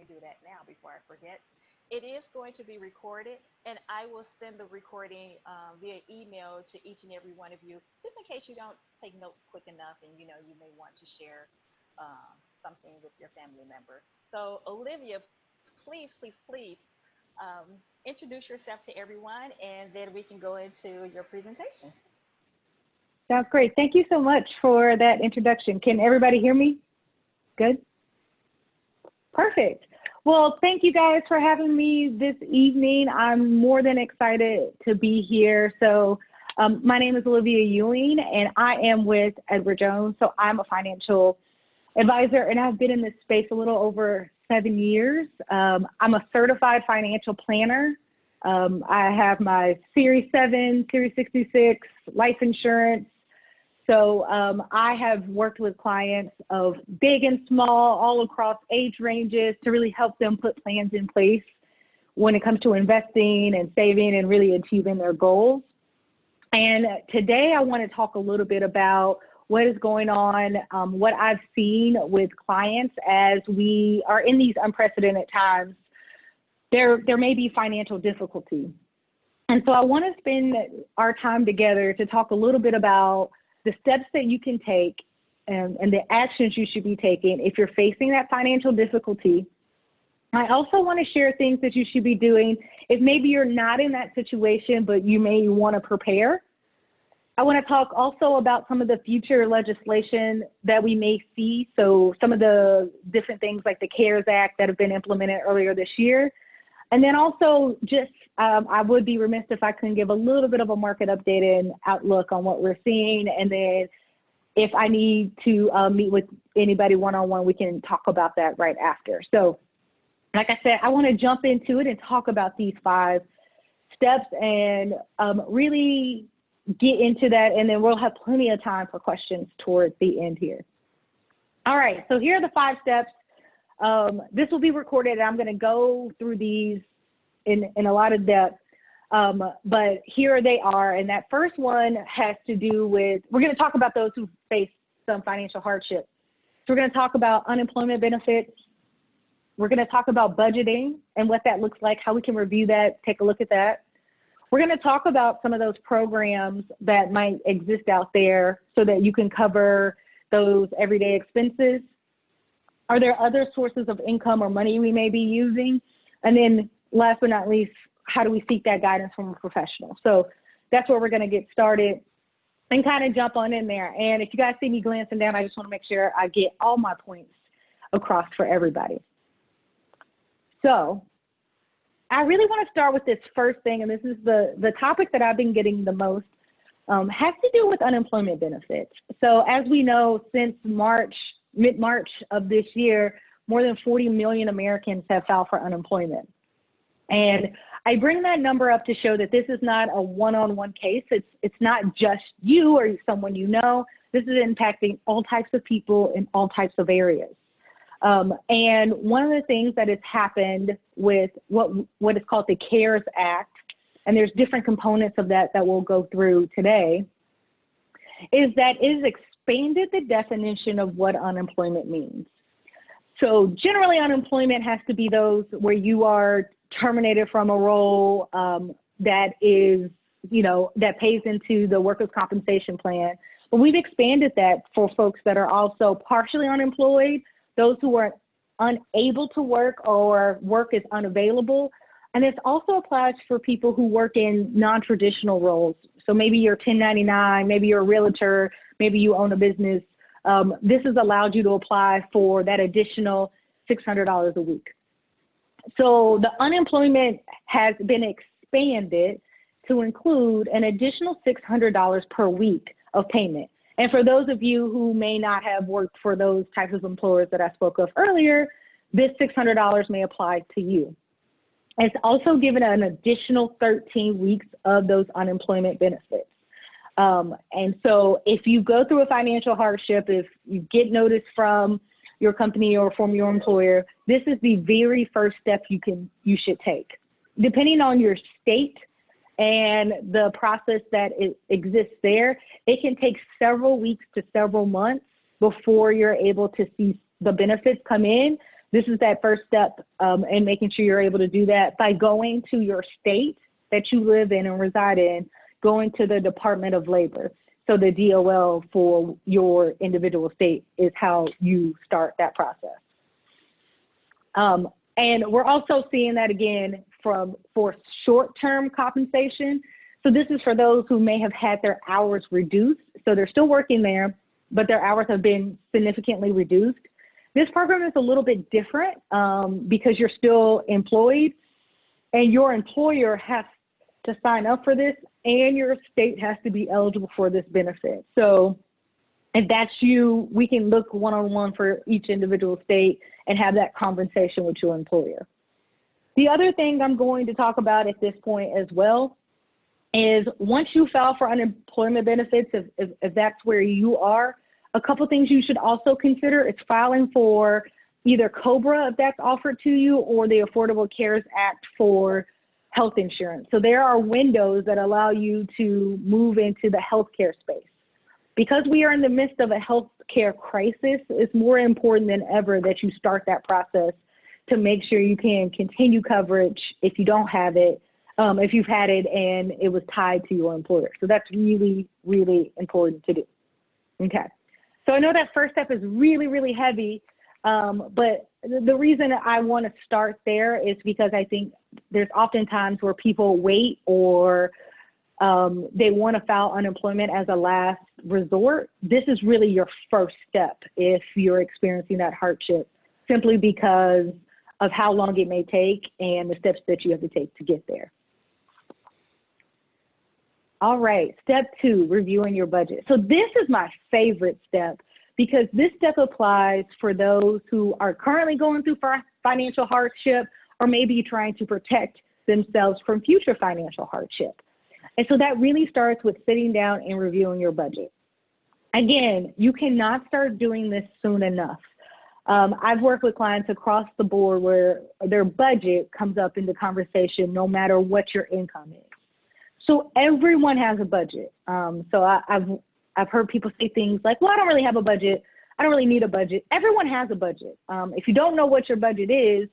do that now before I forget. It is going to be recorded, and I will send the recording via email to each and every one of you, just in case you don't take notes quick enough, and you may want to share something with your family member. So, Olivia, please introduce yourself to everyone, and then we can go into your presentation. Sounds great. Thank you so much for that introduction. Can everybody hear me? Good? Perfect. Well, thank you guys for having me this evening. I'm more than excited to be here. So my name is Olivia Ewing, and I am with Edward Jones. So I'm a financial advisor, and I've been in this space a little over 7 years. I'm a certified financial planner. I have my Series 7, Series 66, life insurance. So I have worked with clients of big and small, all across age ranges, to really help them put plans in place when it comes to investing and saving and really achieving their goals. And today I want to talk a little bit about what is going on, what I've seen with clients as we are in these unprecedented times. There may be financial difficulty. And so I want to spend our time together to talk a little bit about the steps that you can take and the actions you should be taking if you're facing that financial difficulty. I also want to share things that you should be doing if maybe you're not in that situation, but you may want to prepare. I want to talk also about some of the future legislation that we may see. So some of the different things like the CARES Act that have been implemented earlier this year. And then also just, I would be remiss if I couldn't give a little bit of a market update and outlook on what we're seeing. And then if I need to meet with anybody one-on-one, we can talk about that right after. So like I said, I want to jump into it and talk about these 5 steps and really get into that. And then we'll have plenty of time for questions towards the end here. All right, so here are the 5 steps. This will be recorded, and I'm going to go through these in a lot of depth, but here they are. And that first one has to do with, we're going to talk about those who face some financial hardship. So we're going to talk about unemployment benefits. We're going to talk about budgeting and what that looks like, how we can review that, take a look at that. We're going to talk about some of those programs that might exist out there so that you can cover those everyday expenses. Are there other sources of income or money we may be using? And then last but not least, how do we seek that guidance from a professional? So that's where we're going to get started and kind of jump on in there. And if you guys see me glancing down, I just want to make sure I get all my points across for everybody. So I really want to start with this first thing, and this is the topic that I've been getting the most, has to do with unemployment benefits. So as we know, since mid-March of this year, more than 40 million Americans have filed for unemployment. And I bring that number up to show that this is not a one-on-one case. It's not just you or someone you know. This is impacting all types of people in all types of areas. And one of the things that has happened with what is called the CARES Act, and there's different components of that we'll go through today, is that it has expanded the definition of what unemployment means. So generally, unemployment has to be those where you are terminated from a role that is, that pays into the workers' compensation plan. But we've expanded that for folks that are also partially unemployed, those who are unable to work or work is unavailable. And this also applies for people who work in non-traditional roles. So maybe you're 1099, maybe you're a realtor, maybe you own a business. This has allowed you to apply for that additional $600 a week. So the unemployment has been expanded to include an additional $600 per week of payment. And for those of you who may not have worked for those types of employers that I spoke of earlier, this $600 may apply to you. It's also given an additional 13 weeks of those unemployment benefits. And so if you go through a financial hardship, if you get notice from your company or from your employer, this is the very first step you should take. Depending on your state and the process that exists there, it can take several weeks to several months before you're able to see the benefits come in. This is that first step in making sure you're able to do that by going to your state that you live in and reside in, going to the Department of Labor. So the DOL for your individual state is how you start that process. And we're also seeing that again for short-term compensation. So this is for those who may have had their hours reduced. So they're still working there, but their hours have been significantly reduced. This program is a little bit different because you're still employed and your employer has to sign up for this and your state has to be eligible for this benefit. So if that's you, we can look one-on-one for each individual state and have that conversation with your employer. The other thing I'm going to talk about at this point as well is once you file for unemployment benefits, if that's where you are, a couple things you should also consider is filing for either COBRA if that's offered to you or the Affordable Cares Act for health insurance. So there are windows that allow you to move into the healthcare space. Because we are in the midst of a healthcare crisis, it's more important than ever that you start that process to make sure you can continue coverage if you don't have it, if you've had it and it was tied to your employer. So that's really, really important to do. Okay. So I know that first step is really, really heavy, but the reason I want to start there is because I think there's often times where people wait or they want to file unemployment as a last resort. This is really your first step if you're experiencing that hardship, simply because of how long it may take and the steps that you have to take to get there. All right, step 2, reviewing your budget. So this is my favorite step because this step applies for those who are currently going through financial hardship or maybe trying to protect themselves from future financial hardship. And so that really starts with sitting down and reviewing your budget. Again, you cannot start doing this soon enough. I've worked with clients across the board where their budget comes up in the conversation no matter what your income is. So everyone has a budget. So I've heard people say things like, well, I don't really have a budget. I don't really need a budget. Everyone has a budget. If you don't know what your budget is,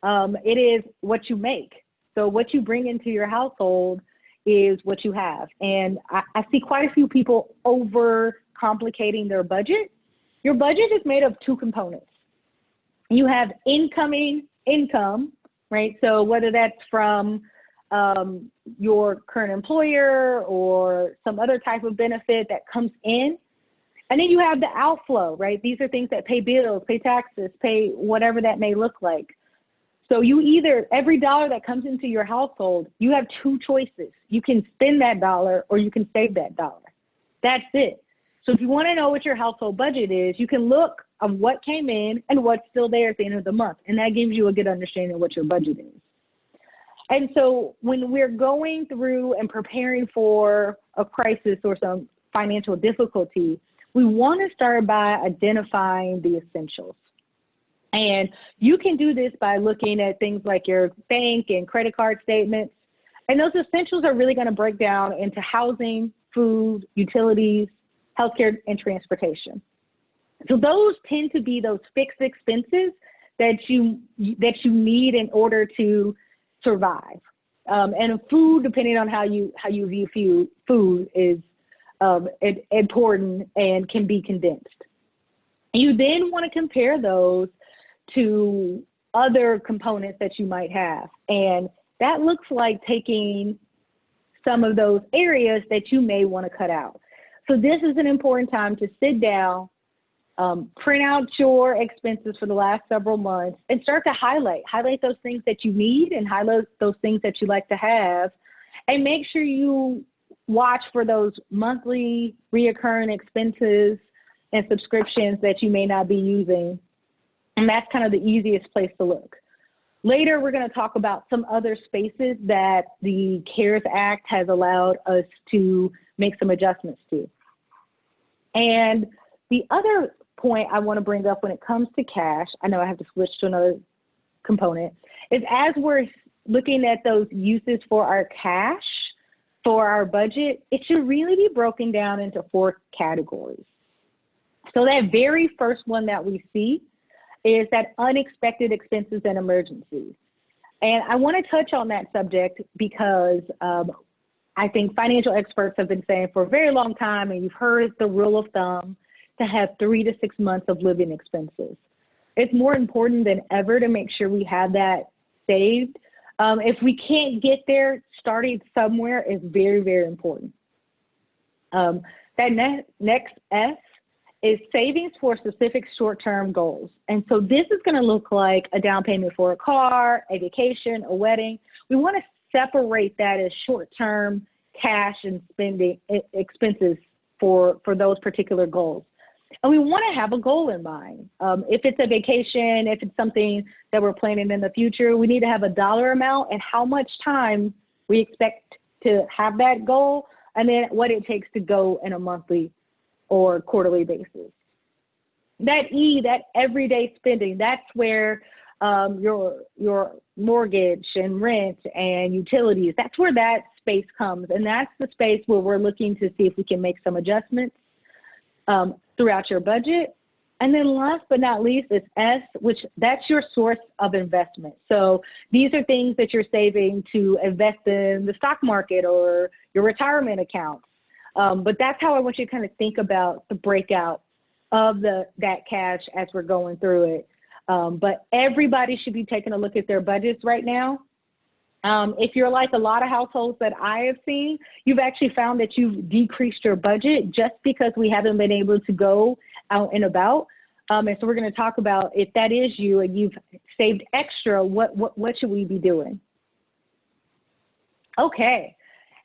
it is what you make. So what you bring into your household is what you have. And I see quite a few people over-complicating their budget. Your budget is made of 2 components. You have incoming income, right? So whether that's from your current employer or some other type of benefit that comes in. And then you have the outflow, right? These are things that pay bills, pay taxes, pay whatever that may look like. So you either, every dollar that comes into your household, you have 2 choices. You can spend that dollar or you can save that dollar. That's it. So if you want to know what your household budget is, you can look at what came in and what's still there at the end of the month. And that gives you a good understanding of what your budget is. And so when we're going through and preparing for a crisis or some financial difficulty, we want to start by identifying the essentials. And you can do this by looking at things like your bank and credit card statements. And those essentials are really going to break down into housing, food, utilities, healthcare, and transportation. So those tend to be those fixed expenses that you need in order to survive. And food, depending on how you view food, is important and can be condensed. You then want to compare those to other components that you might have. And that looks like taking some of those areas that you may want to cut out. So this is an important time to sit down, print out your expenses for the last several months and start to highlight those things that you need and highlight those things that you like to have, and make sure you watch for those monthly reoccurring expenses and subscriptions that you may not be using. And that's kind of the easiest place to look. Later, we're going to talk about some other spaces that the CARES Act has allowed us to make some adjustments to. And the other point I want to bring up when it comes to cash, I know I have to switch to another component, is as we're looking at those uses for our cash, for our budget, it should really be broken down into 4 categories. So that very first one that we see is that unexpected expenses and emergencies. And I want to touch on that subject because I think financial experts have been saying for a very long time, and you've heard the rule of thumb, to have 3 to 6 months of living expenses. It's more important than ever to make sure we have that saved. If we can't get there, starting somewhere is very, very important. That next S is savings for specific short-term goals. And so this is going to look like a down payment for a car, a vacation, a wedding. We want to separate that as short-term cash and spending expenses for those particular goals. And we want to have a goal in mind. If it's a vacation, if it's something that we're planning in the future, we need to have a dollar amount and how much time we expect to have that goal, and then what it takes to go in a monthly or quarterly basis. That E, that everyday spending, that's where your mortgage and rent and utilities, that's where that space comes. And that's the space where we're looking to see if we can make some adjustments throughout your budget. And then last but not least is S, which that's your source of investment. So these are things that you're saving to invest in the stock market or your retirement accounts. But that's how I want you to kind of think about the breakout of that cash as we're going through it. But everybody should be taking a look at their budgets right now. If you're like a lot of households that I have seen, you've actually found that you've decreased your budget just because we haven't been able to go out and about. And so we're going to talk about if that is you and you've saved extra, what should we be doing? Okay.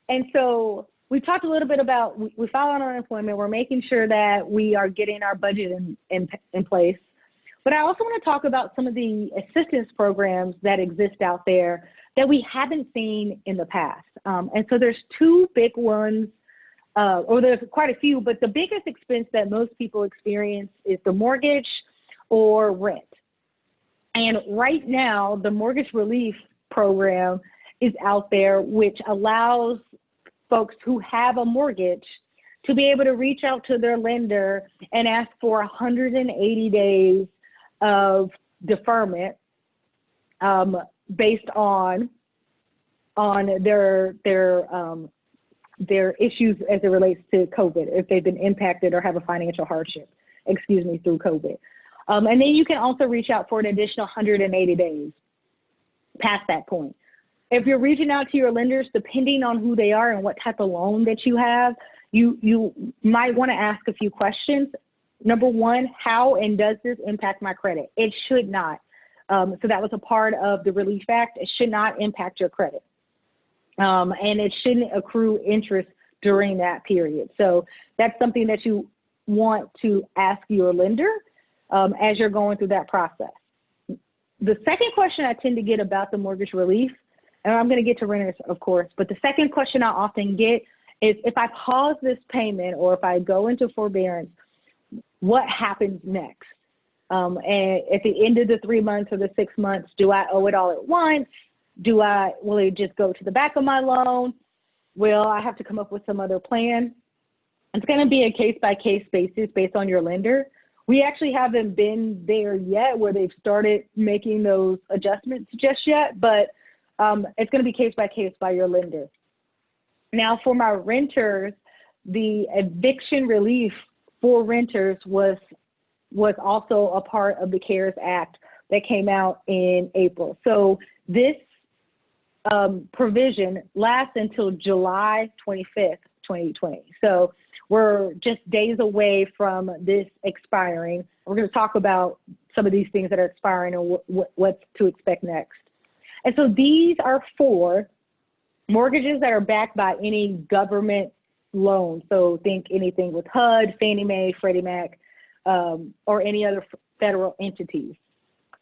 And so we talked a little bit about, we file on unemployment. We're making sure that we are getting our budget in place. But I also want to talk about some of the assistance programs that exist out there that we haven't seen in the past. And so there's two big ones, or there's quite a few, but the biggest expense that most people experience is the mortgage or rent. And right now, the mortgage relief program is out there, which allows folks who have a mortgage to be able to reach out to their lender and ask for 180 days of deferment based on their issues as it relates to COVID, if they've been impacted or have a financial hardship, through COVID. And then you can also reach out for an additional 180 days past that point. If you're reaching out to your lenders, depending on who they are and what type of loan that you have, you might want to ask a few questions. Number one, how and does this impact my credit? It should not. So that was a part of the Relief Act. It should not impact your credit. And it shouldn't accrue interest during that period. So that's something that you want to ask your lender as you're going through that process. The second question I tend to get about the mortgage relief, and I'm going to get to renters, of course, but the second question I often get is if I pause this payment or if I go into forbearance, what happens next? And at the end of the 3 months or the 6 months, do I owe it all at once? Will it just go to the back of my loan? Will I have to come up with some other plan? It's going to be a case-by-case basis based on your lender. We actually haven't been there yet where they've started making those adjustments just yet, but it's going to be case-by-case by your lender. Now, for my renters, the eviction relief for renters was also a part of the CARES Act that came out in April. So this provision lasts until July 25th, 2020. So we're just days away from this expiring. We're going to talk about some of these things that are expiring and what to expect next. And so these are for mortgages that are backed by any government loan. So think anything with HUD, Fannie Mae, Freddie Mac, or any other federal entities.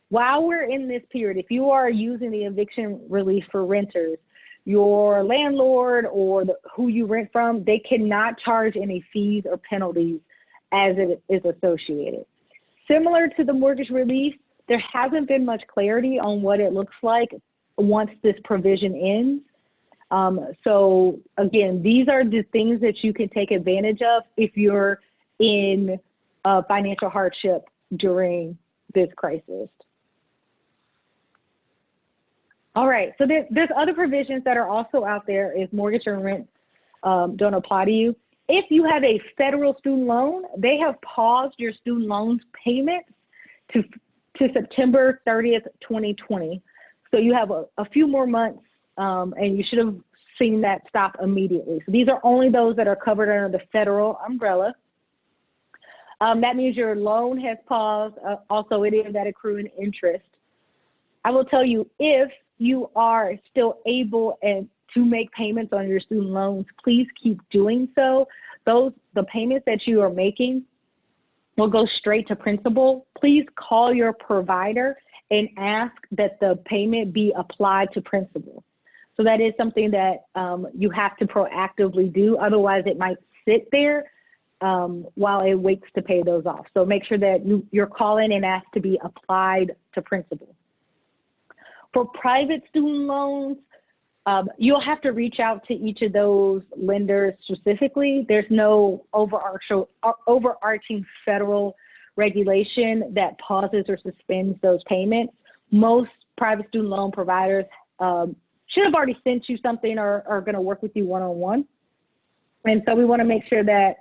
While we're in this period, if you are using the eviction relief for renters, your landlord or who you rent from, they cannot charge any fees or penalties as it is associated. Similar to the mortgage relief, there hasn't been much clarity on what it looks like once this provision ends. So again, these are the things that you can take advantage of if you're in financial hardship during this crisis. All right, so there's other provisions that are also out there if mortgage and rent don't apply to you. If you have a federal student loan, they have paused your student loans payments to September 30th, 2020. So you have a few more months, and you should have seen that stop immediately. So these are only those that are covered under the federal umbrella. That means your loan has paused. Also, it is at accruing interest. I will tell you, if you are still able to make payments on your student loans, please keep doing so. The payments that you are making will go straight to principal. Please call your provider and ask that the payment be applied to principal. So that is something that you have to proactively do. Otherwise, it might sit there while it waits to pay those off. So make sure that you're calling and ask to be applied to principal. For private student loans, you'll have to reach out to each of those lenders specifically. There's no overarching federal regulation that pauses or suspends those payments. Most private student loan providers should have already sent you something or are going to work with you one-on-one. And so we want to make sure that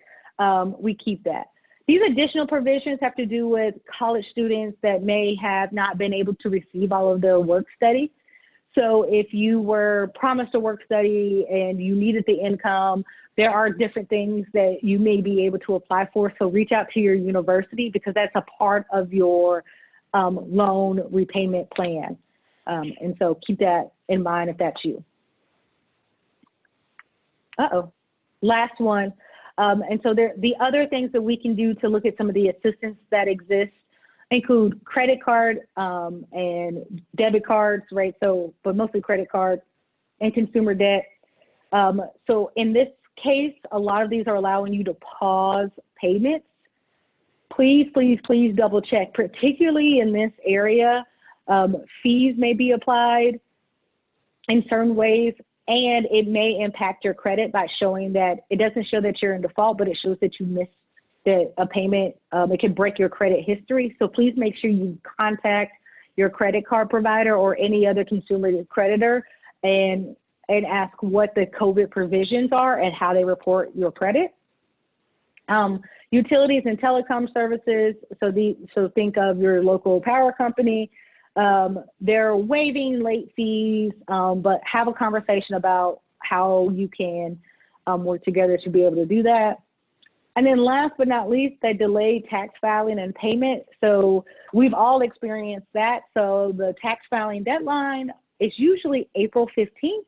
we keep that. These additional provisions have to do with college students that may have not been able to receive all of their work study. So if you were promised a work study and you needed the income, there are different things that you may be able to apply for. So reach out to your university because that's a part of your loan repayment plan. And so keep that in mind if that's you. Last one. And so the other things that we can do to look at some of the assistance that exists include credit card and debit cards, right? So, but mostly credit cards and consumer debt. So in this case, a lot of these are allowing you to pause payments. Please, please, please double check, particularly in this area. Fees may be applied in certain ways, and it may impact your credit by showing that it doesn't show that you're in default, but it shows that you missed a payment. It can break your credit history. So please make sure you contact your credit card provider or any other consumer creditor and ask what the COVID provisions are and how they report your credit. Utilities and telecom services. So think of your local power company. They're waiving late fees, but have a conversation about how you can work together to be able to do that. And then last but not least, the delayed tax filing and payment. So we've all experienced that. So the tax filing deadline is usually April 15th,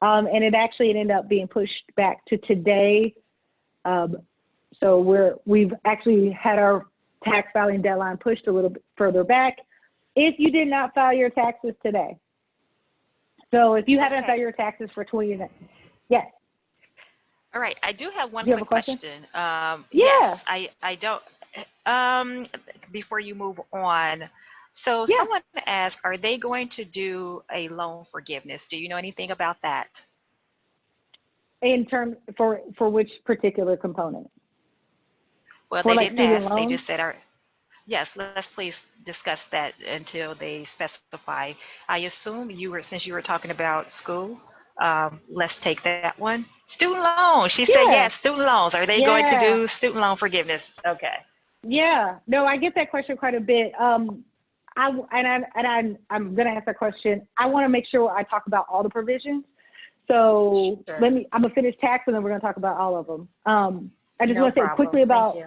and it ended up being pushed back to today. So we've actually had our tax filing deadline pushed a little bit further back. If you did not file your taxes today. So if you haven't filed your taxes for 2019, yes. All right, I do have one quick question. Yeah. Yes, I don't, before you move on. So Yeah. someone asked, are they going to do a loan forgiveness? Do you know anything about that? In terms, for which particular component? Well, for they like didn't ask, loans? they just said, yes, let's please discuss that until they specify. I assume since you were talking about school, let's take that one. Student loans. She said yes, student loans. Are they going to do student loan forgiveness? Okay. Yeah. No, I get that question quite a bit. I'm going to ask that question. I want to make sure I talk about all the provisions. So sure. I'm going to finish tax and then we're going to talk about all of them. I just want to say quickly about,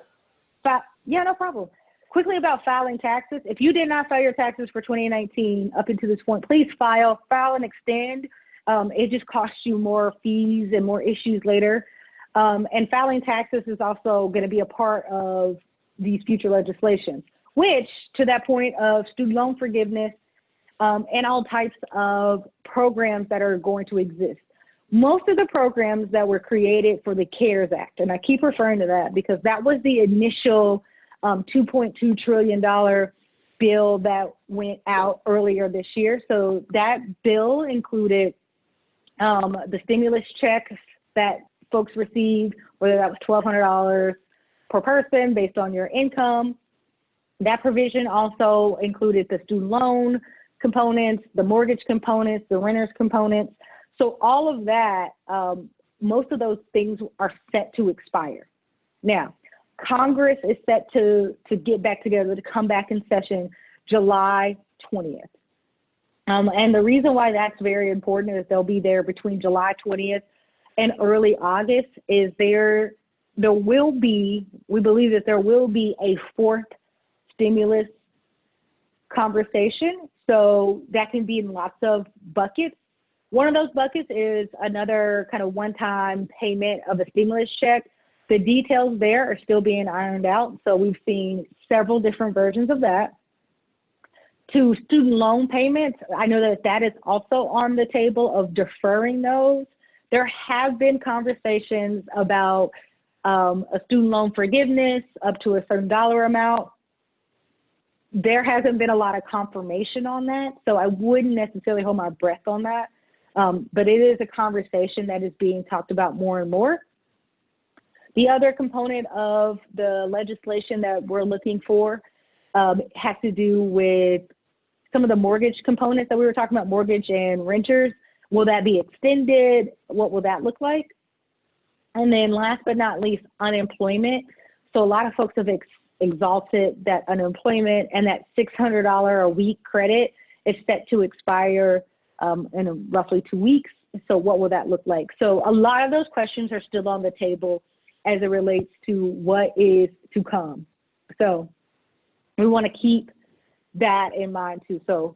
no problem. Quickly about filing taxes. If you did not file your taxes for 2019 up until this point, please file and extend. It just costs you more fees and more issues later. And filing taxes is also going to be a part of these future legislations, which to that point of student loan forgiveness and all types of programs that are going to exist. Most of the programs that were created for the CARES Act, and I keep referring to that because that was the initial $2.2 trillion bill that went out earlier this year. So that bill included the stimulus checks that folks received, whether that was $1,200 per person based on your income. That provision also included the student loan components, the mortgage components, the renter's components. So all of that, most of those things are set to expire. Now, Congress is set to get back together, to come back in session July 20th. And the reason why that's very important is they'll be there between July 20th and early August. Is there will be, we believe that there will be a fourth stimulus conversation. So that can be in lots of buckets. One of those buckets is another kind of one-time payment of a stimulus check. The details there are still being ironed out. So we've seen several different versions of that. To student loan payments, I know that that is also on the table of deferring those. There have been conversations about a student loan forgiveness up to a certain dollar amount. There hasn't been a lot of confirmation on that, so I wouldn't necessarily hold my breath on that. But it is a conversation that is being talked about more and more. The other component of the legislation that we're looking for has to do with some of the mortgage components that we were talking about, mortgage and renters. Will that be extended? What will that look like? And then last but not least, unemployment. So a lot of folks have exalted that unemployment, and that $600 a week credit is set to expire in roughly 2 weeks. So what will that look like? So a lot of those questions are still on the table as it relates to what is to come. So we want to keep that in mind too. So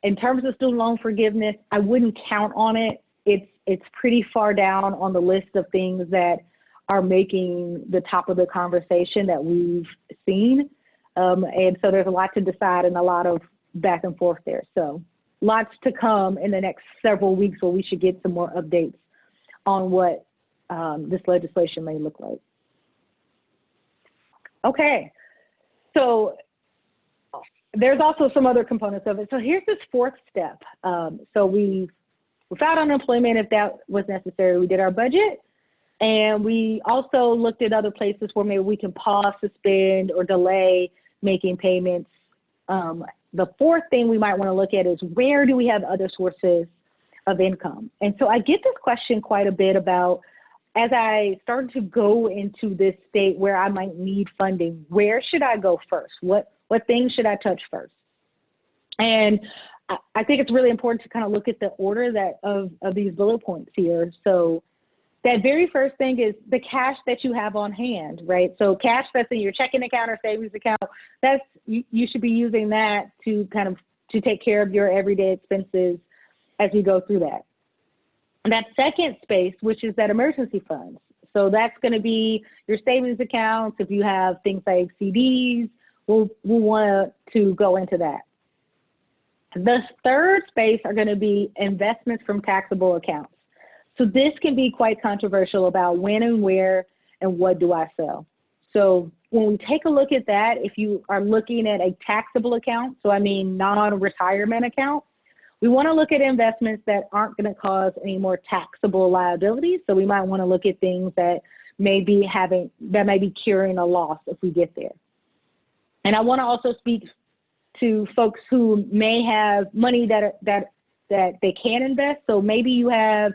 in terms of student loan forgiveness, I wouldn't count on it. It's pretty far down on the list of things that are making the top of the conversation that we've seen. And so there's a lot to decide and a lot of back and forth there. So lots to come in the next several weeks where we should get some more updates on what this legislation may look like. Okay, so there's also some other components of it. So here's this fourth step. So we found unemployment if that was necessary. We did our budget, and we also looked at other places where maybe we can pause, suspend, or delay making payments. The fourth thing we might want to look at is, where do we have other sources of income? And so I get this question quite a bit about, as I started to go into this state where I might need funding, where should I go first? What things should I touch first? And I think it's really important to kind of look at the order of these bullet points here. So that very first thing is the cash that you have on hand, right? So cash that's in your checking account or savings account, you should be using that to to take care of your everyday expenses as we go through that. And that second space, which is that emergency funds. So that's going to be your savings accounts. If you have things like CDs, we'll want to go into that. The third space are going to be investments from taxable accounts. So this can be quite controversial about when and where and what do I sell. So when we take a look at that, if you are looking at a taxable account, so I mean non-retirement account, we want to look at investments that aren't going to cause any more taxable liabilities. So we might want to look at things that may be curing a loss if we get there. And I want to also speak to folks who may have money that they can invest. So maybe you have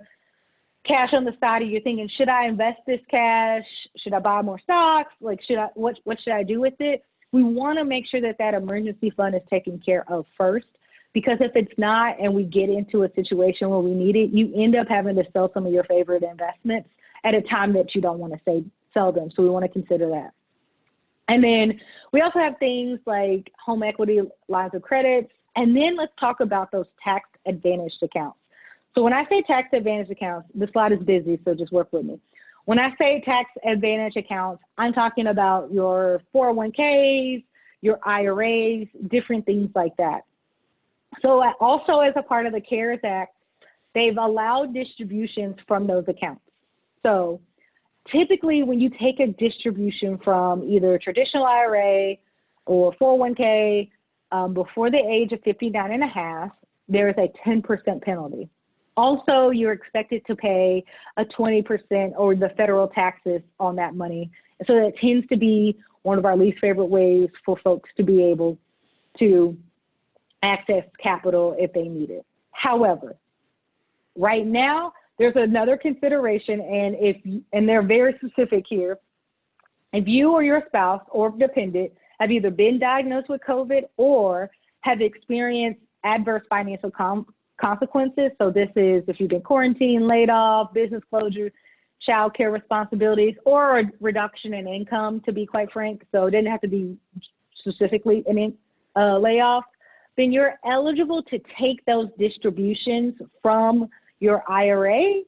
cash on the side and you're thinking, should I invest this cash? Should I buy more stocks? Like, what should I do with it? We want to make sure that that emergency fund is taken care of first, because if it's not and we get into a situation where we need it, you end up having to sell some of your favorite investments at a time that you don't want to sell them. So we want to consider that. And then we also have things like home equity lines of credit. And then let's talk about those tax advantaged accounts. So when I say tax advantage accounts, the slide is busy, so just work with me. When I say tax advantage accounts, I'm talking about your 401ks, your IRAs, different things like that. So also as a part of the CARES Act, they've allowed distributions from those accounts. So typically when you take a distribution from either a traditional IRA or 401k before the age of 59 and a half, there is a 10% penalty. Also, you're expected to pay a 20% or the federal taxes on that money. So that tends to be one of our least favorite ways for folks to be able to access capital if they need it. However, right now, there's another consideration, and they're very specific here. If you or your spouse or dependent have either been diagnosed with COVID or have experienced adverse financial consequences, so this is if you've been quarantined, laid off, business closure, child care responsibilities, or a reduction in income, to be quite frank, so it didn't have to be specifically an layoff, then you're eligible to take those distributions from your IRA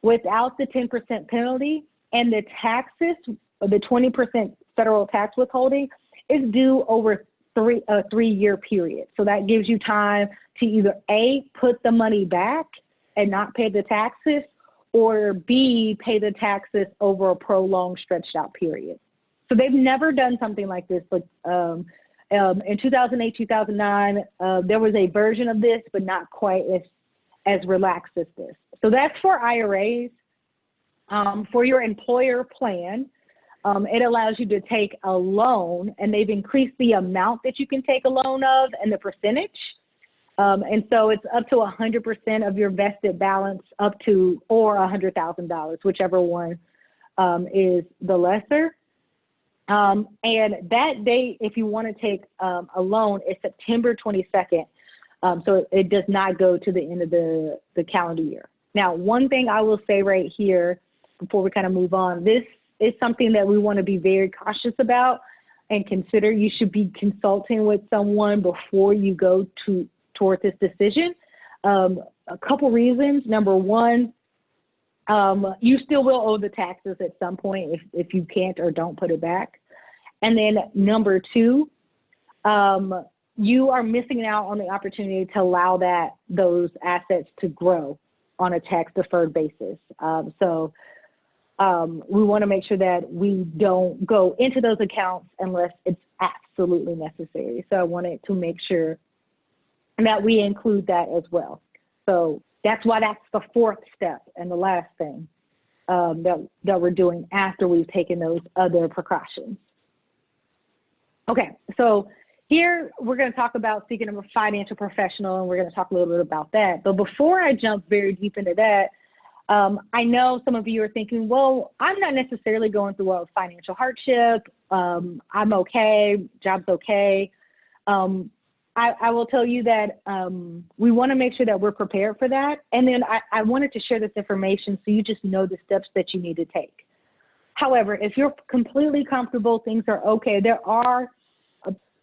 without the 10% penalty, and the taxes, the 20% federal tax withholding, is due over a 3-year period. So that gives you time to either A, put the money back and not pay the taxes, or B, pay the taxes over a prolonged, stretched out period. So they've never done something like this, but in 2008, 2009, there was a version of this, but not quite as relaxed as this. So that's for IRAs. For your employer plan, it allows you to take a loan, and they've increased the amount that you can take a loan of and the percentage. And so it's up to 100% of your vested balance, up to or $100,000, whichever one is the lesser. And that date, if you want to take a loan, is September 22nd. So it does not go to the end of the calendar year. Now, one thing I will say right here before we kind of move on, this is something that we want to be very cautious about and consider. You should be consulting with someone before you go toward this decision. A couple reasons. Number one, you still will owe the taxes at some point if you can't or don't put it back. And then number two, you are missing out on the opportunity to allow those assets to grow on a tax deferred basis. So we want to make sure that we don't go into those accounts unless it's absolutely necessary. So I wanted to make sure that we include that as well. So that's why that's the fourth step and the last thing that we're doing after we've taken those other precautions. Okay, so here we're going to talk about seeking a financial professional, and we're going to talk a little bit about that. But before I jump very deep into that, I know some of you are thinking, well, I'm not necessarily going through a financial hardship. I'm okay, job's okay. I will tell you that we want to make sure that we're prepared for that. And then I wanted to share this information so you just know the steps that you need to take. However, if you're completely comfortable, things are okay, there are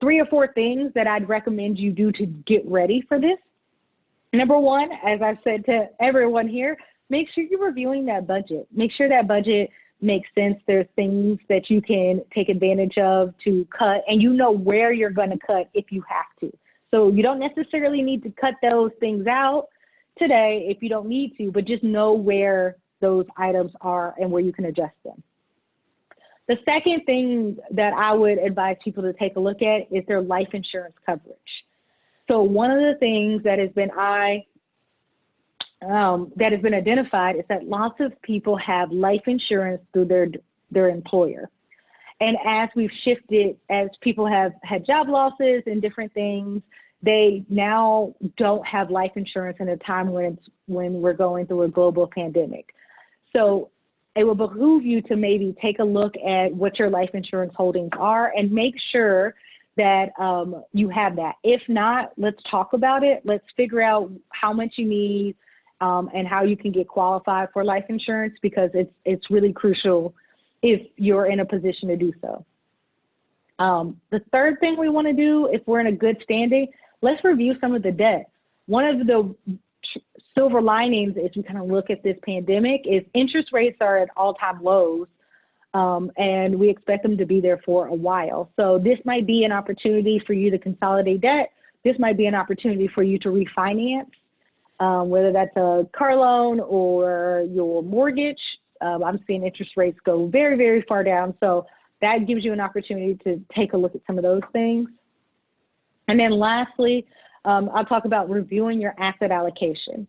3 or 4 things that I'd recommend you do to get ready for this. Number one, as I've said to everyone here, make sure you're reviewing that budget. Make sure that budget makes sense. There's things that you can take advantage of to cut, and you know where you're going to cut if you have to. So you don't necessarily need to cut those things out today if you don't need to, but just know where those items are and where you can adjust them. The second thing that I would advise people to take a look at is their life insurance coverage. So one of the things that has been identified is that lots of people have life insurance through their employer. And as we've shifted, as people have had job losses and different things, they now don't have life insurance in a time when we're going through a global pandemic. So it will behoove you to maybe take a look at what your life insurance holdings are and make sure that you have that. If not, let's talk about it. Let's figure out how much you need and how you can get qualified for life insurance, because it's really crucial if you're in a position to do so. The third thing we want to do, if we're in a good standing, let's review some of the debt. One of the silver linings, as we kind of look at this pandemic, is interest rates are at all-time lows, and we expect them to be there for a while. So this might be an opportunity for you to consolidate debt. This might be an opportunity for you to refinance, whether that's a car loan or your mortgage. I'm seeing interest rates go very, very far down. So that gives you an opportunity to take a look at some of those things. And then lastly, I'll talk about reviewing your asset allocation.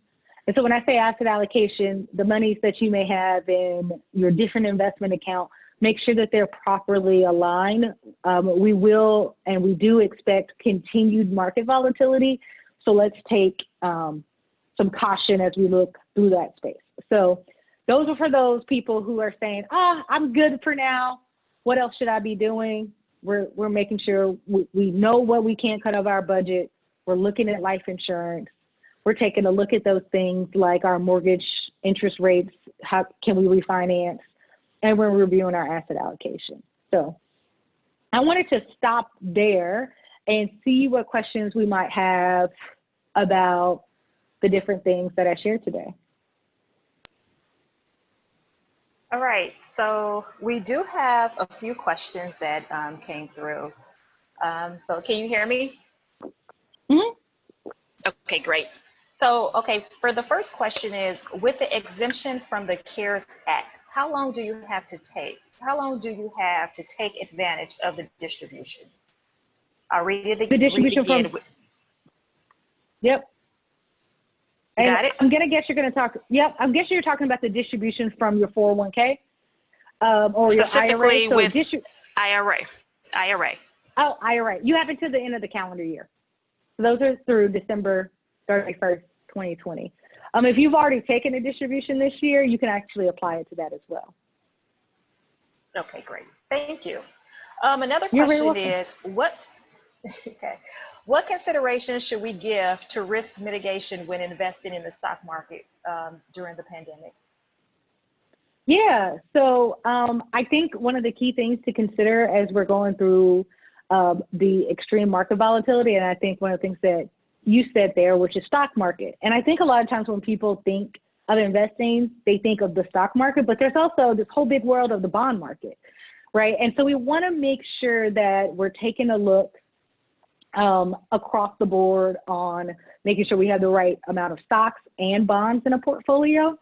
And so when I say asset allocation, the monies that you may have in your different investment account, make sure that they're properly aligned. We will and we do expect continued market volatility. So let's take some caution as we look through that space. So those are for those people who are saying, I'm good for now. What else should I be doing? We're making sure we know what we can't cut out of our budget. We're looking at life insurance. We're taking a look at those things like our mortgage interest rates. How can we refinance? And we're reviewing our asset allocation. So I wanted to stop there and see what questions we might have about the different things that I shared today. All right, so we do have a few questions that came through. So can you hear me? Mm-hmm. Okay, great. So, okay, for the first question is, with the exemption from the CARES Act, how long do you have to take? How long do you have to take advantage of the distribution? I'll read it again. The distribution from, yep. And Got it? I'm gonna guess you're gonna talk, yep, I'm guessing you're talking about the distribution from your 401k or your IRA. Specifically So with IRA. Oh, IRA. You have until the end of the calendar year. So those are through December 31st, 2020. If you've already taken a distribution this year, you can actually apply it to that as well. Okay, great. Thank you. Another question is, what considerations should we give to risk mitigation when investing in the stock market during the pandemic? Yeah, so I think one of the key things to consider as we're going through the extreme market volatility, and I think one of the things that you said there, which is stock market. And I think a lot of times when people think of investing, they think of the stock market, but there's also this whole big world of the bond market, right? And so we want to make sure that we're taking a look across the board on making sure we have the right amount of stocks and bonds in a portfolio.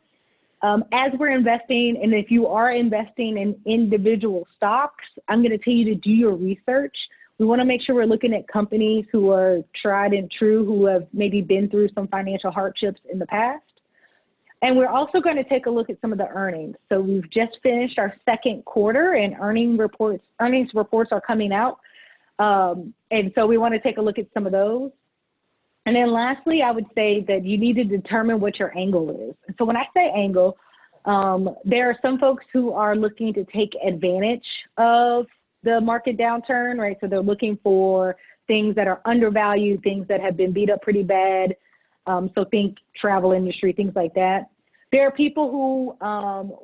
As we're investing, and if you are investing in individual stocks, I'm going to tell you to do your research. We want to make sure we're looking at companies who are tried and true, who have maybe been through some financial hardships in the past. And we're also going to take a look at some of the earnings. So we've just finished our second quarter, and earnings reports are coming out. And so we want to take a look at some of those. And then lastly, I would say that you need to determine what your angle is. And so when I say angle, there are some folks who are looking to take advantage of the market downturn, right? So they're looking for things that are undervalued, things that have been beat up pretty bad. So think travel industry, things like that. There are people who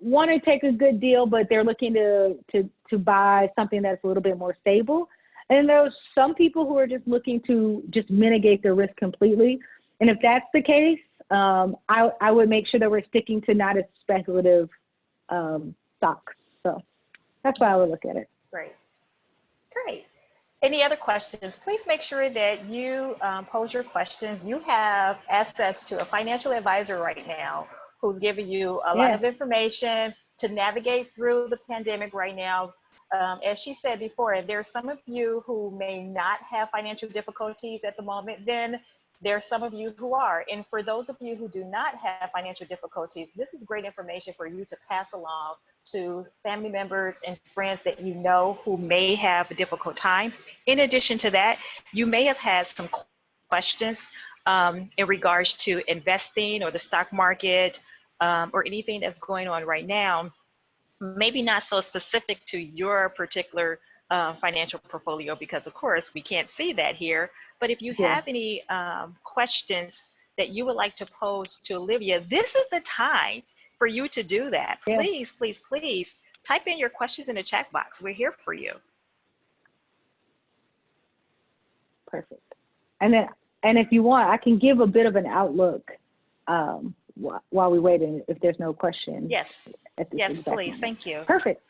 want to take a good deal, but they're looking to buy something that's a little bit more stable. And there's some people who are just looking to just mitigate their risk completely. And if that's the case, I would make sure that we're sticking to not as speculative stocks. So that's why I would look at it. Great. Great. Any other questions? Please make sure that you pose your questions. You have access to a financial advisor right now who's giving you a lot of information to navigate through the pandemic right now. As she said before, there's some of you who may not have financial difficulties at the moment, then there's some of you who are. And for those of you who do not have financial difficulties, this is great information for you to pass along to family members and friends that you know who may have a difficult time. In addition to that, you may have had some questions in regards to investing or the stock market or anything that's going on right now. Maybe not so specific to your particular financial portfolio, because of course we can't see that here. But if you have any questions that you would like to pose to Olivia, this is the time for you to do that. Please, please, please type in your questions in the chat box. We're here for you. Perfect. And if you want, I can give a bit of an outlook while we wait, and if there's no questions. Yes. Yes, please. Moment. Thank you. Perfect.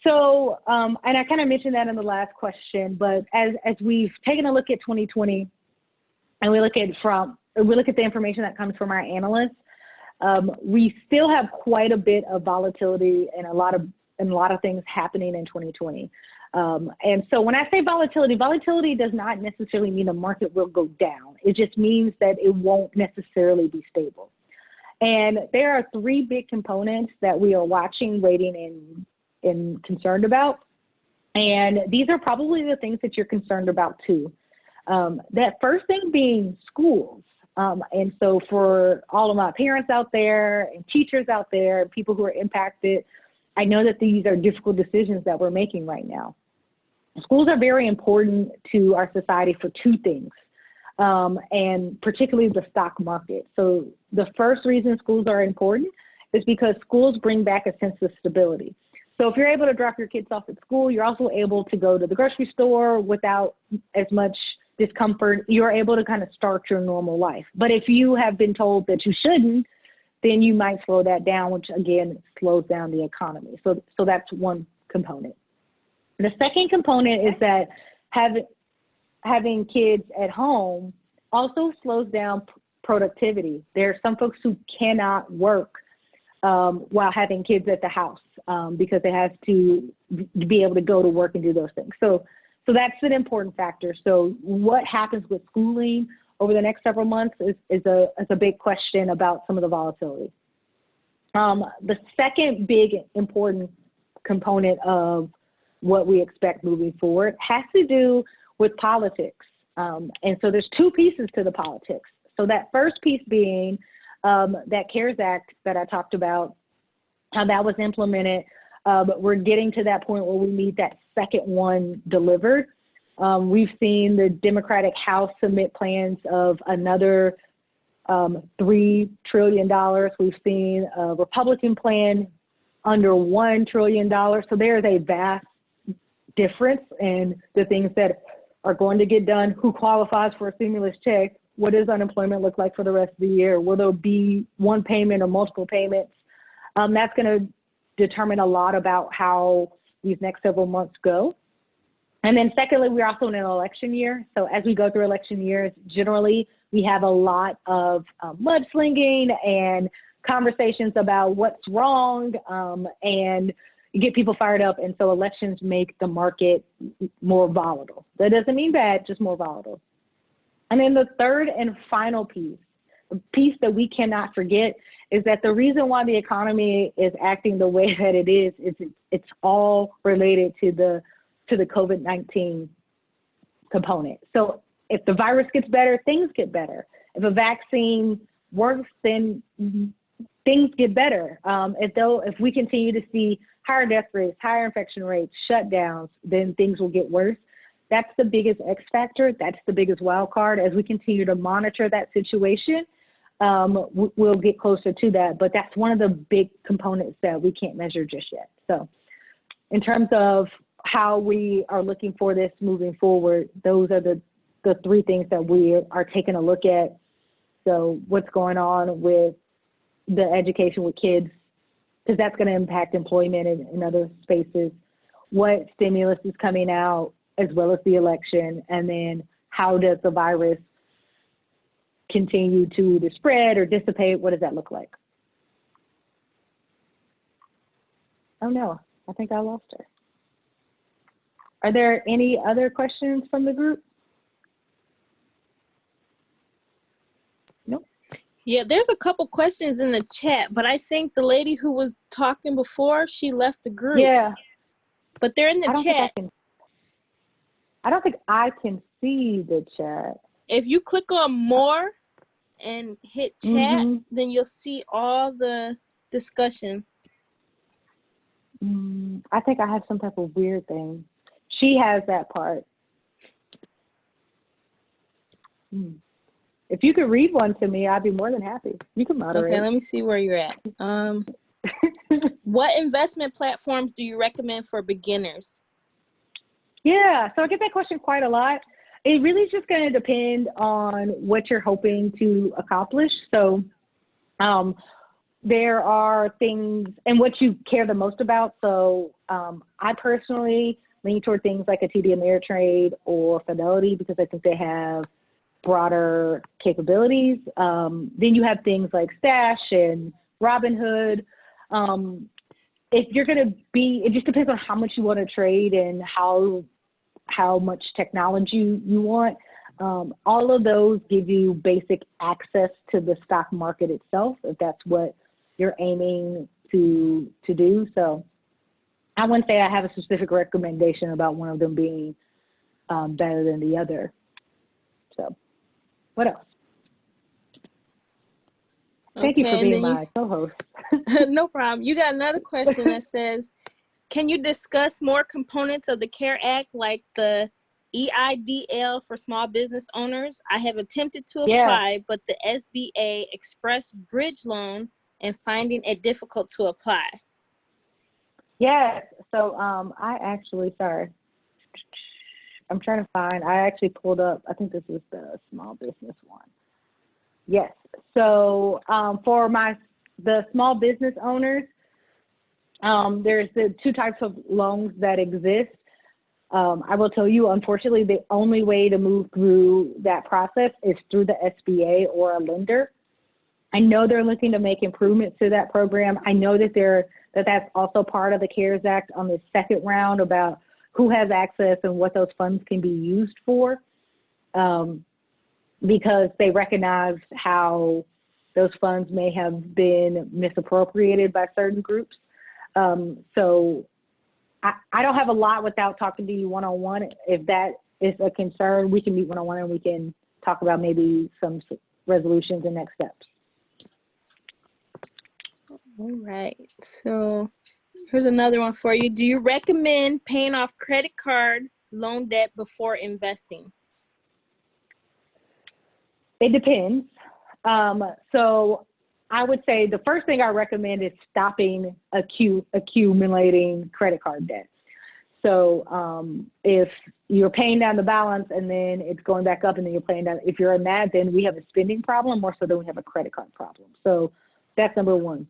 So, and I kind of mentioned that in the last question, but as we've taken a look at 2020, and we look at the information that comes from our analysts, we still have quite a bit of volatility and a lot of things happening in 2020. And so when I say volatility does not necessarily mean the market will go down. It just means that it won't necessarily be stable. And there are three big components that we are watching, waiting, and and concerned about. And these are probably the things that you're concerned about too. That first thing being schools. And so for all of my parents out there and teachers out there, people who are impacted, I know that these are difficult decisions that we're making right now. Schools are very important to our society for two things, and particularly the stock market. So the first reason schools are important is because schools bring back a sense of stability. So if you're able to drop your kids off at school, you're also able to go to the grocery store without as much discomfort. You're able to kind of start your normal life. But if you have been told that you shouldn't, then you might slow that down, which again slows down the economy. So that's one component. The second component is that having kids at home also slows down productivity. There are some folks who cannot work while having kids at the house because they have to be able to go to work and do those things. So that's an important factor. So what happens with schooling over the next several months is a big question about some of the volatility. The second big important component of what we expect moving forward has to do with politics. And so there's two pieces to the politics. So that first piece being that CARES Act that I talked about, how that was implemented, but we're getting to that point where we need that second one delivered. We've seen the Democratic House submit plans of another $3 trillion. We've seen a Republican plan under $1 trillion. So there is a vast difference in the things that are going to get done, who qualifies for a stimulus check, what does unemployment look like for the rest of the year, will there be one payment or multiple payments? That's going to determine a lot about how these next several months go. And then secondly, we're also in an election year. So as we go through election years, generally we have a lot of mudslinging and conversations about what's wrong, and you get people fired up. And so elections make the market more volatile. That doesn't mean bad, just more volatile. And then the third and final piece, a piece that we cannot forget, is that the reason why the economy is acting the way that it is it's all related to the COVID-19 component. So if the virus gets better, things get better. If a vaccine works, then things get better. If we continue to see higher death rates, higher infection rates, shutdowns, then things will get worse. That's the biggest X factor. That's the biggest wild card. As we continue to monitor that situation, we'll get closer to that. But that's one of the big components that we can't measure just yet. So in terms of how we are looking for this moving forward, those are the three things that we are taking a look at. So what's going on with the education with kids, because that's going to impact employment in other spaces, what stimulus is coming out, as well as the election, and then how does the virus continue to either spread or dissipate? What does that look like? Oh no, I think I lost her. Are there any other questions from the group? Nope. Yeah, there's a couple questions in the chat, but I think the lady who was talking before, she left the group. Yeah. But they're in the chat. I don't think I can see the chat. If you click on more and hit chat, then you'll see all the discussion. I think I have some type of weird thing. She has that part. If you could read one to me, I'd be more than happy. You can moderate. Okay, let me see where you're at. What investment platforms do you recommend for beginners? Yeah, so I get that question quite a lot. It really is just going to depend on what you're hoping to accomplish. So there are things and what you care the most about. So I personally lean toward things like a TD Ameritrade or Fidelity because I think they have broader capabilities. Then you have things like Stash and Robinhood. If you're going to be, it just depends on how much you want to trade and how much technology you want. All of those give you basic access to the stock market itself, if that's what you're aiming to do. So I wouldn't say I have a specific recommendation about one of them being better than the other. So, what else? Thank you for being my co-host. No problem. You got another question that says, can you discuss more components of the CARE Act, like the EIDL for small business owners? I have attempted to apply, but the SBA Express Bridge Loan and finding it difficult to apply. Yes. So I actually, I'm trying to find, I actually pulled up, I think this is the small business one. Yes. So for the small business owners, there's the two types of loans that exist. I will tell you, unfortunately, the only way to move through that process is through the SBA or a lender. I know they're looking to make improvements to that program. I know that that's also part of the CARES Act on the second round about who has access and what those funds can be used for, because they recognize how those funds may have been misappropriated by certain groups. So I don't have a lot without talking to you one-on-one. If that is a concern, we can meet one-on-one and we can talk about maybe some resolutions and next steps. All right. So here's another one for you. Do you recommend paying off credit card loan debt before investing? It depends. So I would say the first thing I recommend is stopping accumulating credit card debt. So if you're paying down the balance and then it's going back up and then you're paying down, if you're in that, then we have a spending problem more so than we have a credit card problem. So that's number one.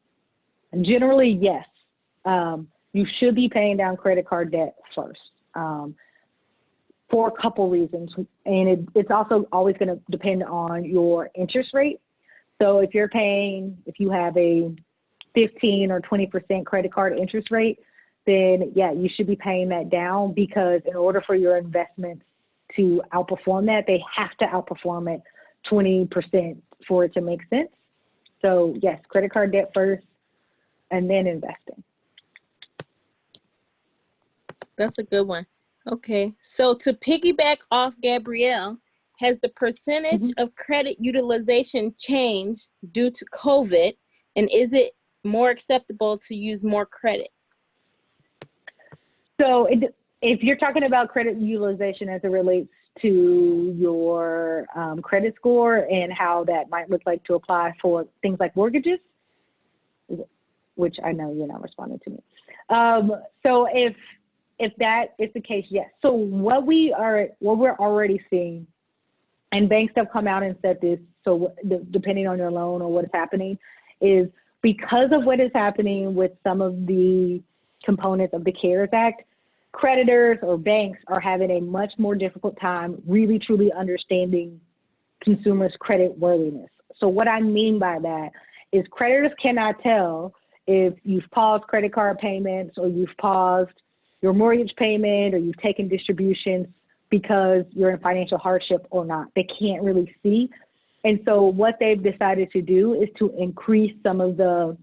And generally, yes, you should be paying down credit card debt first for a couple reasons. And it's also always going to depend on your interest rate. So if you have a 15 or 20% credit card interest rate, then yeah, you should be paying that down, because in order for your investments to outperform that, they have to outperform it 20% for it to make sense. So yes, credit card debt first and then investing. That's a good one. Okay. So to piggyback off Gabrielle, has the percentage of credit utilization changed due to COVID, and is it more acceptable to use more credit? So if you're talking about credit utilization as it relates to your credit score and how that might look like to apply for things like mortgages, which I know you're not responding to me. So if that is the case, yes. So what we're already seeing, and banks have come out and said this, so depending on your loan or what is happening, is because of what is happening with some of the components of the CARES Act, creditors or banks are having a much more difficult time really truly understanding consumers' credit worthiness. So what I mean by that is creditors cannot tell if you've paused credit card payments or you've paused your mortgage payment or you've taken distributions because you're in financial hardship or not. They can't really see. And so what they've decided to do is to increase some of the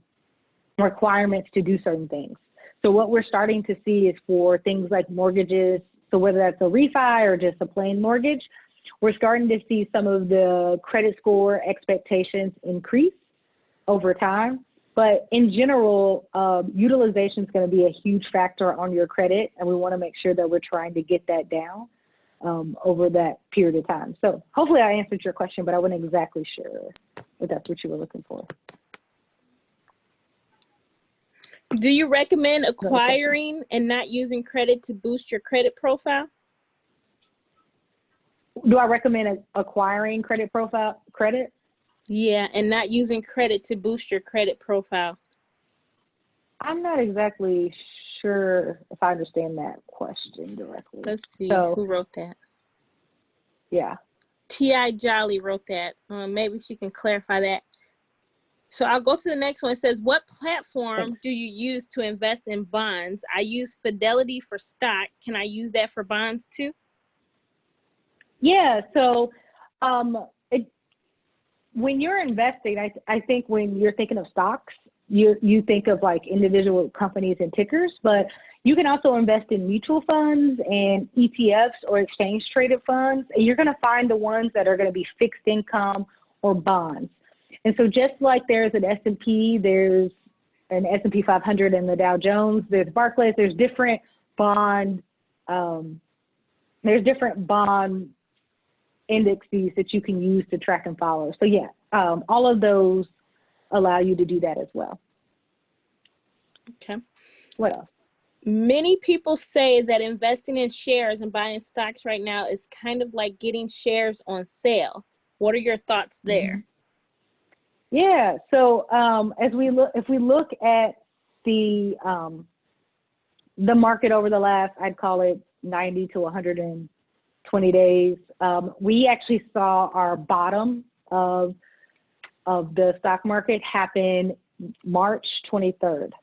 requirements to do certain things. So what we're starting to see is for things like mortgages, so whether that's a refi or just a plain mortgage, we're starting to see some of the credit score expectations increase over time. But in general, utilization is going to be a huge factor on your credit, and we want to make sure that we're trying to get that down over that period of time. So hopefully I answered your question, but I wasn't exactly sure if that's what you were looking for. Do you recommend acquiring and not using credit to boost your credit profile? Do I recommend acquiring credit? Yeah, and not using credit to boost your credit profile. I'm not exactly sure if I understand that question directly. Let's see who wrote that. Yeah. T.I. Jolly wrote that. Maybe she can clarify that. So I'll go to the next one. It says, what platform do you use to invest in bonds? I use Fidelity for stock. Can I use that for bonds too? Yeah. So when you're investing, I think when you're thinking of stocks, you think of like individual companies and tickers, but you can also invest in mutual funds and ETFs or exchange traded funds, and you're going to find the ones that are going to be fixed income or bonds. And so just like there's an S&P, there's an S&P 500 and the Dow Jones, there's Barclays, there's different bond indexes that you can use to track and follow. So yeah, all of those allow you to do that as well. Okay. What else? Many people say that investing in shares and buying stocks right now is kind of like getting shares on sale. What are your thoughts there? Yeah. So if we look at the market over the last, I'd call it 90 to 120 days, we actually saw our bottom of the stock market happen March 23rd.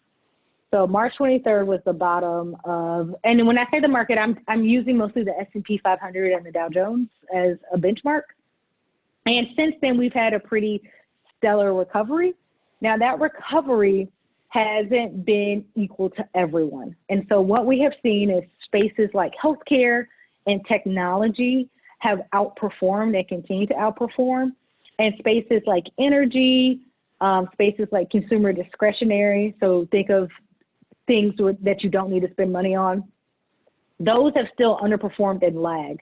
So March 23rd was the bottom of, and when I say the market, I'm using mostly the S&P 500 and the Dow Jones as a benchmark. And since then, we've had a pretty stellar recovery. Now that recovery hasn't been equal to everyone. And so what we have seen is spaces like healthcare and technology have outperformed and continue to outperform. And spaces like energy, spaces like consumer discretionary, so think of things that you don't need to spend money on, those have still underperformed and lagged.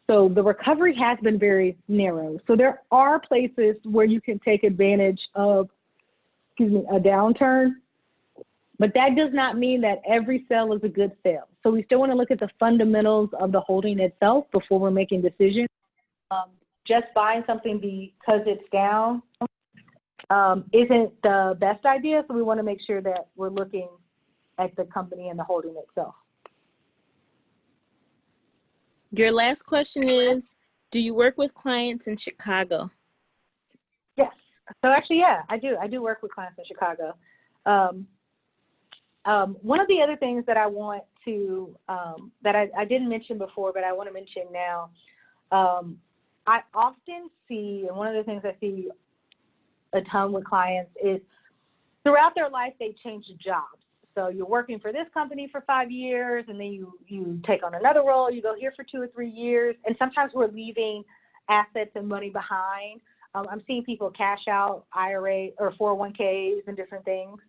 So the recovery has been very narrow. So there are places where you can take advantage of, a downturn, but that does not mean that every sale is a good sale. So we still want to look at the fundamentals of the holding itself before we're making decisions. Just buying something because it's down isn't the best idea. So we want to make sure that we're looking at the company and the holding itself. Your last question is, do you work with clients in Chicago? Yes. So actually, yeah, I do. I do work with clients in Chicago. One of the other things that I want to, that I didn't mention before, but I want to mention now, I often see, and one of the things I see a ton with clients is throughout their life, they change jobs. So you're working for this company for 5 years, and then you take on another role, you go here for 2 or 3 years, and sometimes we're leaving assets and money behind. I'm seeing people cash out IRA or 401ks and different things.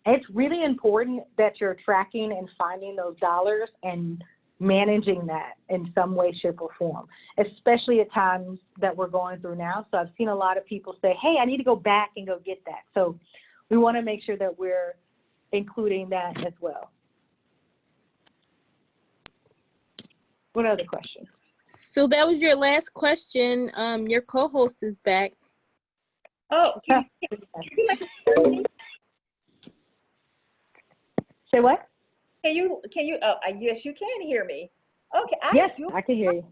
It's really important that you're tracking and finding those dollars and managing that in some way, shape, or form, especially at times that we're going through now. So I've seen a lot of people say, hey, I need to go back and go get that. So we want to make sure that we're including that as well. What other questions? So that was your last question. Your co-host is back. Oh, can you say what? Can you? Yes, you can hear me. Okay, yes, I can hear you.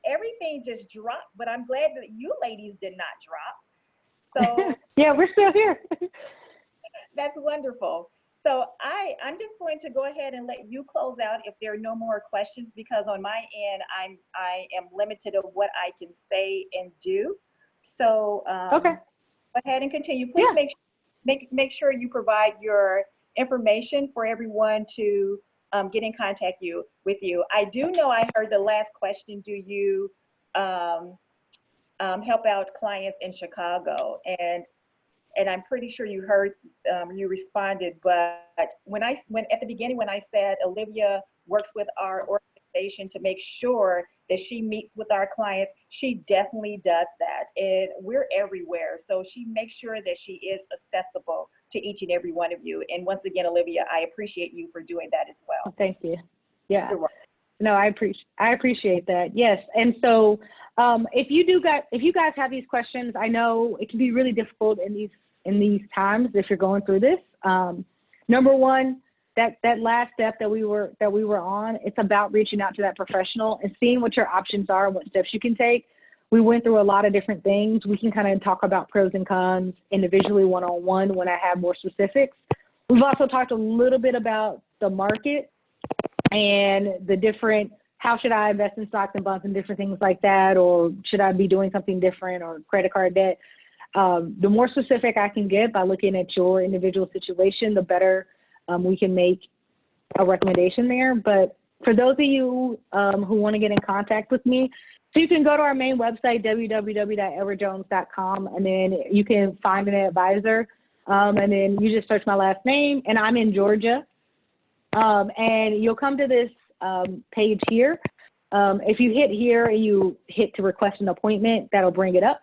Everything just dropped, but I'm glad that you ladies did not drop. So yeah, we're still here. That's wonderful. So I'm just going to go ahead and let you close out if there are no more questions, because on my end, I am limited of what I can say and do. So okay. Go ahead and continue. Please make sure you provide your information for everyone to get in contact with you. I do know I heard the last question. Do you help out clients in Chicago? And I'm pretty sure you heard, you responded, but when at the beginning, when I said Olivia works with our organization to make sure that she meets with our clients, she definitely does that. And we're everywhere. So she makes sure that she is accessible to each and every one of you. And once again, Olivia, I appreciate you for doing that as well. Thank you. Yeah. No, I appreciate that. Yes. And so if you guys have these questions, I know it can be really difficult in these times if you're going through this. Number one, that last step that we were on, it's about reaching out to that professional and seeing what your options are and what steps you can take. We went through a lot of different things. We can kind of talk about pros and cons individually, one-on-one, when I have more specifics. We've also talked a little bit about the market and the different, how should I invest in stocks and bonds and different things like that, or should I be doing something different, or credit card debt. The more specific I can get by looking at your individual situation, the better we can make a recommendation there. But for those of you who want to get in contact with me, so you can go to our main website, www.edwardjones.com, and then you can find an advisor. And then you just search my last name, and I'm in Georgia. And you'll come to this page here. If you hit here and you hit to request an appointment, that'll bring it up.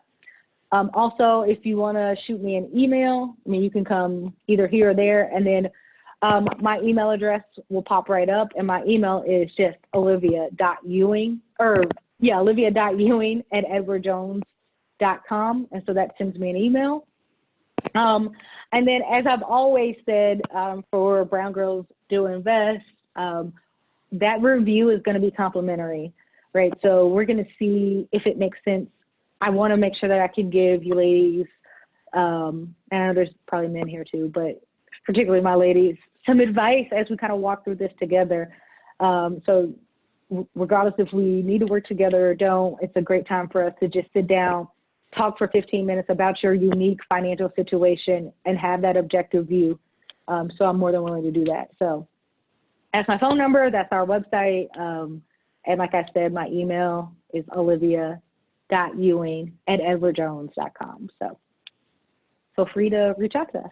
Also, if you want to shoot me an email, I mean, you can come either here or there, and then my email address will pop right up, and my email is just olivia.ewing, olivia.ewing@edwardjones.com, and so that sends me an email. And then, as I've always said, for Brown Girls Do Invest, that review is going to be complimentary, right? So we're going to see if it makes sense. I want to make sure that I can give you ladies, and I know there's probably men here too, but particularly my ladies, some advice as we kind of walk through this together. So regardless if we need to work together or don't, it's a great time for us to just sit down, talk for 15 minutes about your unique financial situation and have that objective view. So I'm more than willing to do that. So that's my phone number. That's our website. And like I said, my email is olivia.ewing@edwardjones.com. So feel free to reach out to us.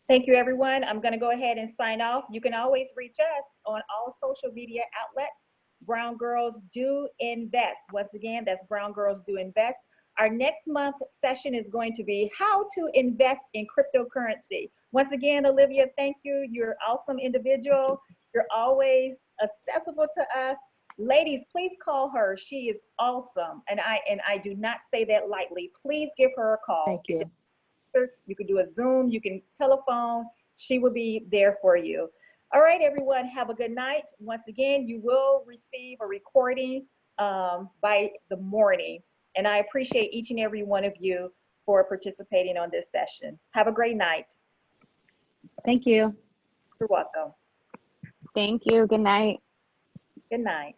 Thank you, everyone. I'm going to go ahead and sign off. You can always reach us on all social media outlets. Brown Girls Do Invest. Once again, that's Brown Girls Do Invest. Our next month session is going to be how to invest in cryptocurrency. Once again, Olivia, thank you. You're an awesome individual. You're always accessible to us. Ladies, please call her. She is awesome. And I do not say that lightly. Please give her a call. Thank you. You can do a Zoom, you can telephone. She will be there for you. All right, everyone, have a good night. Once again, you will receive a recording by the morning. And I appreciate each and every one of you for participating on this session. Have a great night. Thank you. You're welcome. Thank you. Good night. Good night.